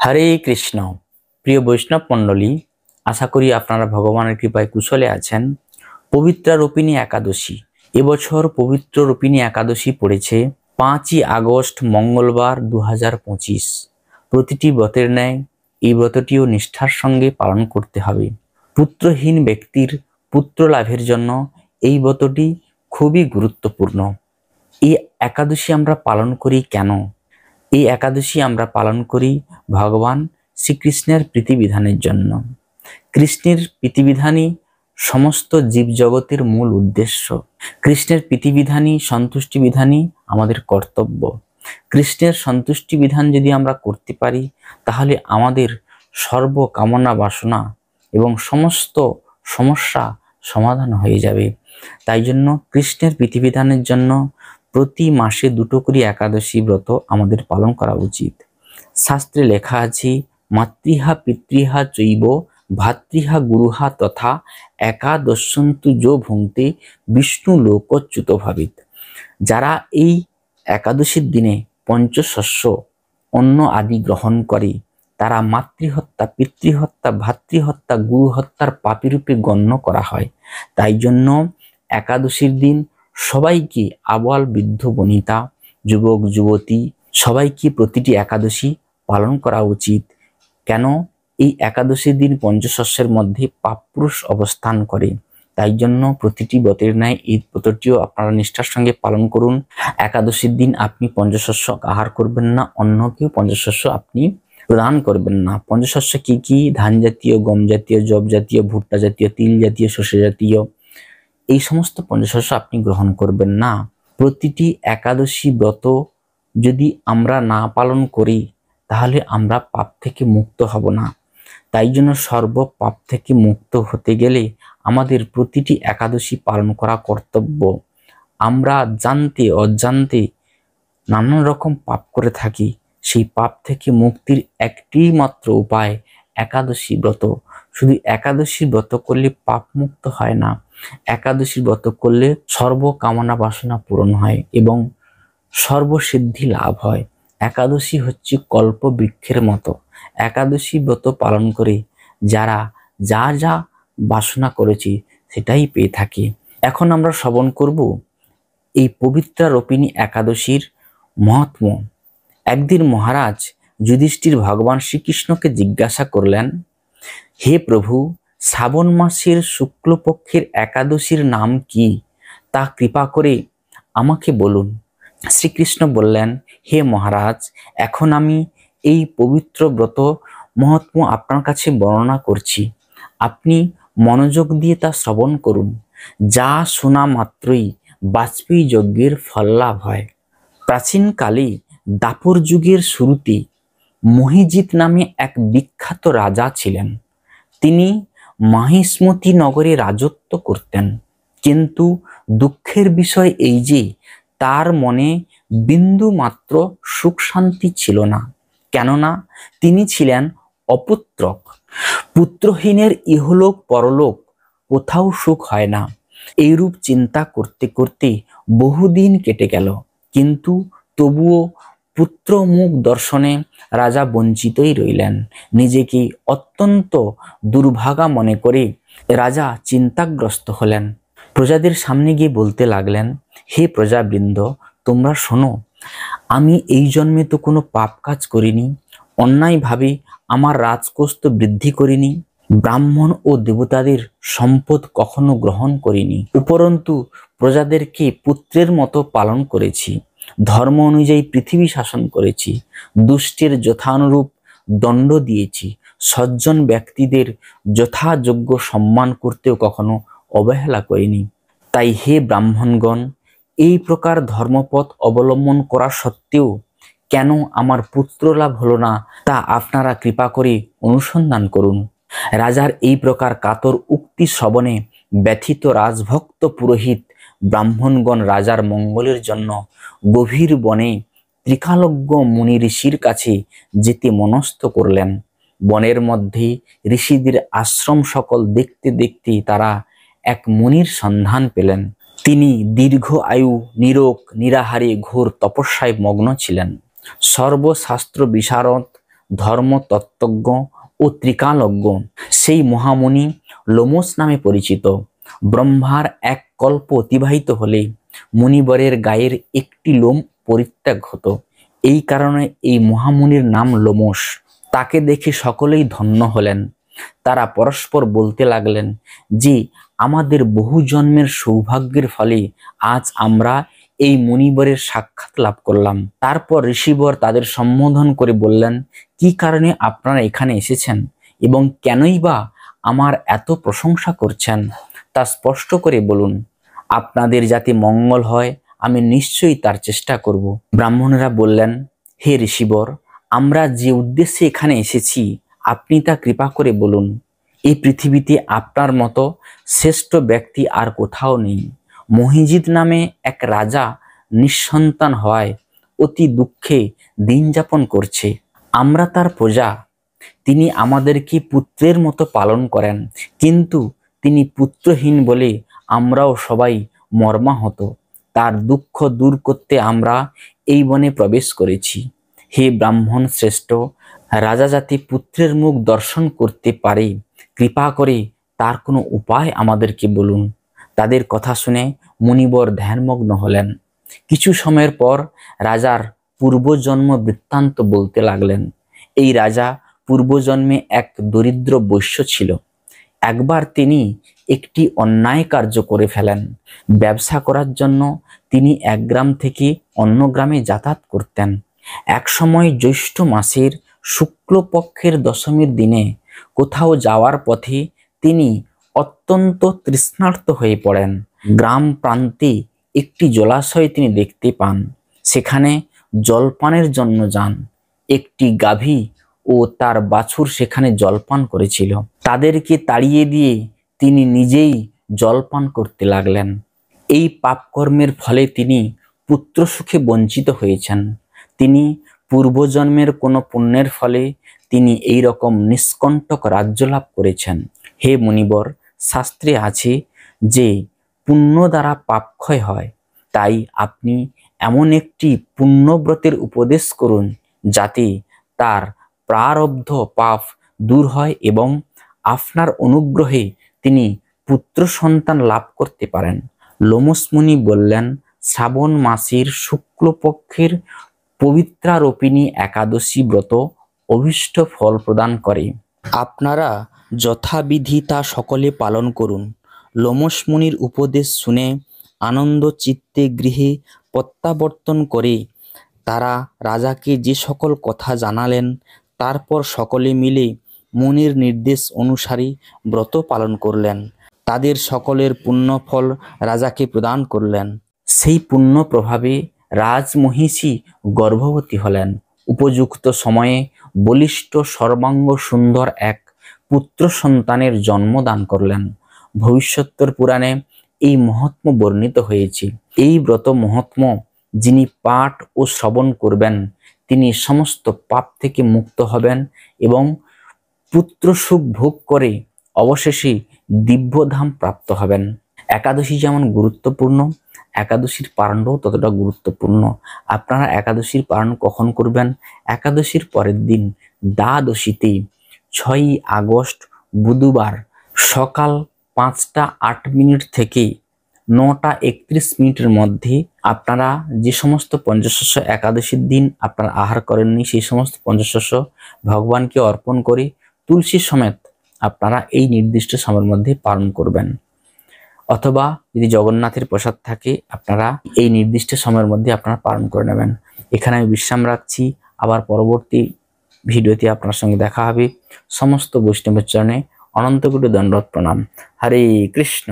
হরে কৃষ্ণ। প্রিয় বৈষ্ণব মণ্ডলী, আশা করি আপনারা ভগবানের কৃপায় কুশলে আছেন। পবিত্রা রূপিণী একাদশী, এবছর পবিত্র রূপিণী একাদশী পড়েছে 5ই আগস্ট মঙ্গলবার 2025। প্রতিটি ব্রতের ন্যায় এই ব্রতটিও নিষ্ঠার সঙ্গে পালন করতে হবে। পুত্রহীন ব্যক্তির পুত্র লাভের জন্য এই ব্রতটি খুবই গুরুত্বপূর্ণ। এই একাদশী আমরা পালন করি কেন? এই একাদশী আমরা পালন করি ভগবান শ্রীকৃষ্ণের প্রীতিবিধানের জন্য। কৃষ্ণের প্রীতিবিধানই সমস্ত জীবজগতের মূল উদ্দেশ্য। কৃষ্ণের প্রীতিবিধানই সন্তুষ্টি বিধানই আমাদের কর্তব্য। কৃষ্ণের সন্তুষ্টি বিধান যদি আমরা করতে পারি, তাহলে আমাদের সর্বকামনা বাসনা এবং সমস্ত সমস্যা সমাধান হয়ে যাবে। তাই জন্য কৃষ্ণের প্রীতিবিধানের জন্য প্রতি মাসে 2টো করে একাদশী ব্রত আমাদের পালন করা উচিত। শাস্ত্রে লেখা আছে, মাতৃহা পিতৃহা চৈব ভাতৃহা গুরুহা তথা একাদশন্তু যো ভুঙ্ক্তে বিষ্ণু লোকচ্যুত ভাবিত। যারা এই একাদশীর দিনে পঞ্চশস্য অন্ন আদি গ্রহণ করে, তারা মাতৃহত্যা, পিতৃহত্যা, ভাতৃহত্যা, গুরুহত্যার পাপী রূপে গণ্য করা হয়। তাই জন্য একাদশীর দিন সবাইকে, আবাল বৃদ্ধ বনিতা, যুবক যুবতী, সবাইকে প্রতিটি একাদশী পালন করা উচিত। কেন? এই একাদশীর দিন পঞ্চশস্যের মধ্যে পাপপুরুষ অবস্থান করে। তাই জন্য প্রতিটি ব্রতের ন্যায় এই ব্রতটিও আপনারা নিষ্ঠার সঙ্গে পালন করুন। একাদশীর দিন আপনি পঞ্চশস্য আহার করবেন না, অন্যকেও পঞ্চশস্য আপনি প্রদান করবেন না। পঞ্চশস্য কি কি? ধান জাতীয়, গম জাতীয়, জব জাতীয়, ভুট্টা জাতীয়, তিল জাতীয়, শস্য জাতীয়, এই সমস্ত পঞ্চশস্য আপনি গ্রহণ করবেন না। প্রতিটি একাদশী ব্রত যদি আমরা না পালন করি, তাহলে আমরা পাপ থেকে মুক্ত হব না। তাই জন্য সর্ব পাপ থেকে মুক্ত হতে গেলে আমাদের প্রতিটি একাদশী পালন করা কর্তব্য। আমরা জানতে অজান্তে নানান রকম পাপ করে থাকি। সেই পাপ থেকে মুক্তির একটি মাত্র উপায় একাদশী ব্রত। শুধু একাদশী ব্রত করলে পাপ মুক্ত হয় না, একাদশী ব্রত করলে সর্বকামনা বাসনা পূরণ হয় এবং সর্বসিদ্ধি লাভ হয়। একাদশী হচ্ছে কল্প বৃক্ষের মতো। একাদশী ব্রত পালন করে যারা যা যা বাসনা করেছি সেটাই পেয়ে থাকে। এখন আমরা শ্রবণ করব এই পবিত্রা রূপিণী একাদশীর মহাত্ম্য। একদিন মহারাজ যুধিষ্ঠির ভগবান শ্রীকৃষ্ণকে জিজ্ঞাসা করলেন, হে প্রভু, শ্রাবণ মাসের শুক্লপক্ষের একাদশীর নাম কি? তা কৃপা করে আমাকে বলুন। শ্রীকৃষ্ণ বললেন, হে মহারাজ, এখন আমি এই পবিত্র ব্রত মহাত্ম্য আপনার কাছে বর্ণনা করছি। আপনি মনোযোগ দিয়ে তা শ্রবণ করুন। যা শোনা মাত্রই বাজপেয়ী যজ্ঞের ফল লাভ হয়। প্রাচীনকালে দাপর যুগের শুরুতে মহিজিৎ নামে এক বিখ্যাত রাজা ছিলেন। তিনি মাহিষ্মতি নগরে রাজত্ব করতেন। কিন্তু দুঃখের বিষয় এই যে তার মনে বিন্দু মাত্র সুখ শান্তি ছিল না। কেননা তিনি ছিলেন অপুত্রক। পুত্রহীনের ইহলোক পরলোক কোথাও সুখ হয় না। এইরূপ চিন্তা করতে করতে বহুদিন কেটে গেল, কিন্তু তবুও পুত্র মুখ দর্শনে রাজা বঞ্চিতই রইলেন। নিজেকে অত্যন্ত দুর্ভাগা মনে করে রাজা চিন্তাগ্রস্ত হলেন। প্রজাদের সামনে গিয়ে বলতে লাগলেন, হে প্রজাবৃন্দ, তোমরা শোনো, আমি এই জন্মে তো কোনো পাপ কাজ করিনি, অন্যায়ভাবে আমার রাজকোষ তো বৃদ্ধি করিনি, ব্রাহ্মণ ও দেবতাদের সম্পদ কখনো গ্রহণ করিনি, উপরন্তু প্রজাদেরকে পুত্রের মতো পালন করেছি, ধর্ম অনুযায়ী পৃথিবী শাসন করেছি, দুষ্টের যথানুরূপ দণ্ড দিয়েছি, সজ্জন ব্যক্তিদের যথাযোগ্য সম্মান করতেও কখনো অবহেলা করিনি। তাই হে ব্রাহ্মণগণ, এই প্রকার ধর্মপথ অবলম্বন করা সত্ত্বেও কেন আমার পুত্র লাভ হলো না, তা আপনারা কৃপা করে অনুসন্ধান করুন। রাজার এই প্রকার কাতর উক্তি শ্রবণে ব্যথিত রাজভক্ত পুরোহিত ব্রাহ্মণগণ রাজার মঙ্গলের জন্য গভীর বনে ত্রিকালজ্ঞ মুনি ঋষির কাছে যেতে মনস্থ করলেন। বনের মধ্যে ঋষিদের আশ্রম সকল দেখতে দেখতে তারা এক মুনির সন্ধান পেলেন। তিনি দীর্ঘ আয়ু, নিরোগ, নিরাহারে ঘোর তপস্যায় মগ্ন ছিলেন। সর্বশাস্ত্র বিশারদ, ধর্মতত্ত্বজ্ঞ ও ত্রিকালজ্ঞ সেই মহামুনি লোমশ নামে পরিচিত। ব্রহ্মার এক কল্প অতিবাহিত হলে মুনিবরের গায়ের একটি লোম পরিত্যাগ হতো। এই কারণে এই মহামুনির নাম লোমশ। তাকে দেখে সকলেই ধন্য হলেন। তারা পরস্পর বলতে লাগলেন যে আমাদের বহু জন্মের সৌভাগ্যের ফলে আজ আমরা এই মুনিবরের সাক্ষাৎ লাভ করলাম। তারপর ঋষিবর তাদের সম্বোধন করে বললেন, কি কারণে আপনারা এখানে এসেছেন এবং কেনই বা আমার এত প্রশংসা করছেন তা স্পষ্ট করে বলুন। আপনাদের যাতে মঙ্গল হয় আমি নিশ্চয়ই তার চেষ্টা করব। ব্রাহ্মণেরা বললেন, হে ঋষিবর, আমরা যে উদ্দেশ্যে এখানে এসেছি আপনি তা কৃপা করে বলুন। এই পৃথিবীতে আপনার মতো শ্রেষ্ঠ ব্যক্তি আর কোথাও নেই। মহিজিৎ নামে এক রাজা নিঃসন্তান হওয়ায় অতি দুঃখে দিন যাপন করছে। আমরা তার প্রজা। তিনি আমাদেরকে পুত্রের মতো পালন করেন, কিন্তু তিনি পুত্রহীন বলে আমরাও সবাই মর্মাহত। তার দুঃখ দূর করতে আমরা এই বনে প্রবেশ করেছি। হে ব্রাহ্মণ শ্রেষ্ঠ, রাজা যাতে পুত্রের মুখ দর্শন করতে পারে কৃপা করে তার কোনো উপায় আমাদেরকে বলুন। তাদের কথা শুনে মুনিবর ধ্যানমগ্ন হলেন। কিছু সময়ের পর রাজার পূর্বজন্ম বৃত্তান্ত বলতে লাগলেন। এই রাজা পূর্বজন্মে এক দরিদ্র বৈশ্য ছিল। একবার তিনি একটি অন্যায় কার্য করে ফেলেন। ব্যবসা করার জন্য তিনি এক গ্রাম থেকে অন্য গ্রামে যাতায়াত করতেন। এক সময় জ্যৈষ্ঠ মাসের শুক্লপক্ষের দশমীর দিনে কোথাও যাওয়ার পথে তিনি অত্যন্ত তৃষ্ণার্ত হয়ে পড়েন। গ্রাম প্রান্তে একটি জলাশয় তিনি দেখতে পান। সেখানে জলপানের জন্য যান। একটি গাভী ও তার বাছুর সেখানে জলপান করেছিল। তাদেরকে তাড়িয়ে দিয়ে তিনি নিজেই জলপান করতে লাগলেন। এই পাপকর্মের ফলে তিনি পুত্র সুখে বঞ্চিত হয়েছেন। তিনি পূর্বজন্মের কোনো পুণ্যের ফলে তিনি এই রকম নিষ্কণ্টক রাজ্য লাভ করেছেন। হে মুনিবর, শাস্ত্রে আছে যে পুণ্য দ্বারা পাপক্ষয় হয়। তাই আপনি এমন একটি পুণ্যব্রতের উপদেশ করুন যাতে তার প্রারব্ধ পাপ দূর হয় এবং আপনার অনুগ্রহে তিনি পুত্র সন্তান লাভ করতে পারেন। লোমশ মুনি বললেন, শ্রাবণ মাসের শুক্লপক্ষের পবিত্রারোপিণী একাদশী ব্রত অভীষ্ট ফল প্রদান করে। আপনারা যথাবিধি তা সকলে পালন করুন। লোমশ মুনির উপদেশ শুনে আনন্দ চিত্তে গৃহে প্রত্যাবর্তন করে তারা রাজাকে যে সকল কথা জানালেন, তারপর সকলে মিলে মুনির নির্দেশ অনুসারে ব্রত পালন করলেন। তাদের সকলের পুণ্যফল রাজাকে প্রদান করলেন। সেই পুণ্য প্রভাবে রাজমহিষী গর্ভবতী হলেন। উপযুক্ত সময়ে বলিষ্ঠ সর্বাঙ্গ সুন্দর এক পুত্র সন্তানের জন্ম দান করলেন। ভবিষ্যত্তর পুরাণে এই মহাত্ম্য বর্ণিত হয়েছে। এই ব্রত মহাত্ম্য যিনি পাঠ ও শ্রবণ করবেন তিনি সমস্ত পাপ থেকে মুক্ত হবেন এবং পুত্র সুখ ভোগ করে অবশেষে দিব্যধাম প্রাপ্ত হবেন। একাদশী যেমন গুরুত্বপূর্ণ, একাদশীর পালনটাও ততটা গুরুত্বপূর্ণ। আপনারা একাদশীর পালন কখন করবেন? একাদশীর পরের দিন দ্বাদশীতে 6ই আগস্ট বুধবার সকাল 5টা 8 মিনিট থেকে 9টা 31 মিনিটের মধ্যে আপনারা যে সমস্ত পঞ্চশস্য একাদশীর দিন আপনারা আহার করেননি সেই সমস্ত পঞ্চশস্য ভগবানকে অর্পণ করে তুলসী সমেত আপনারা এই নির্দিষ্ট সময়ের মধ্যে পালন করবেন। অথবা যদি জগন্নাথের প্রসাদ থাকে আপনারা এই নির্দিষ্ট সময়ের মধ্যে আপনারা পালন করে নেবেন। এখানে আমি বিশ্রাম রাখছি। আবার পরবর্তী ভিডিওতে আপনার সঙ্গে দেখা হবে। সমস্ত বৈষ্ণবের চরণে অনন্ত কোটি দণ্ডবত প্রণাম। হরে কৃষ্ণ।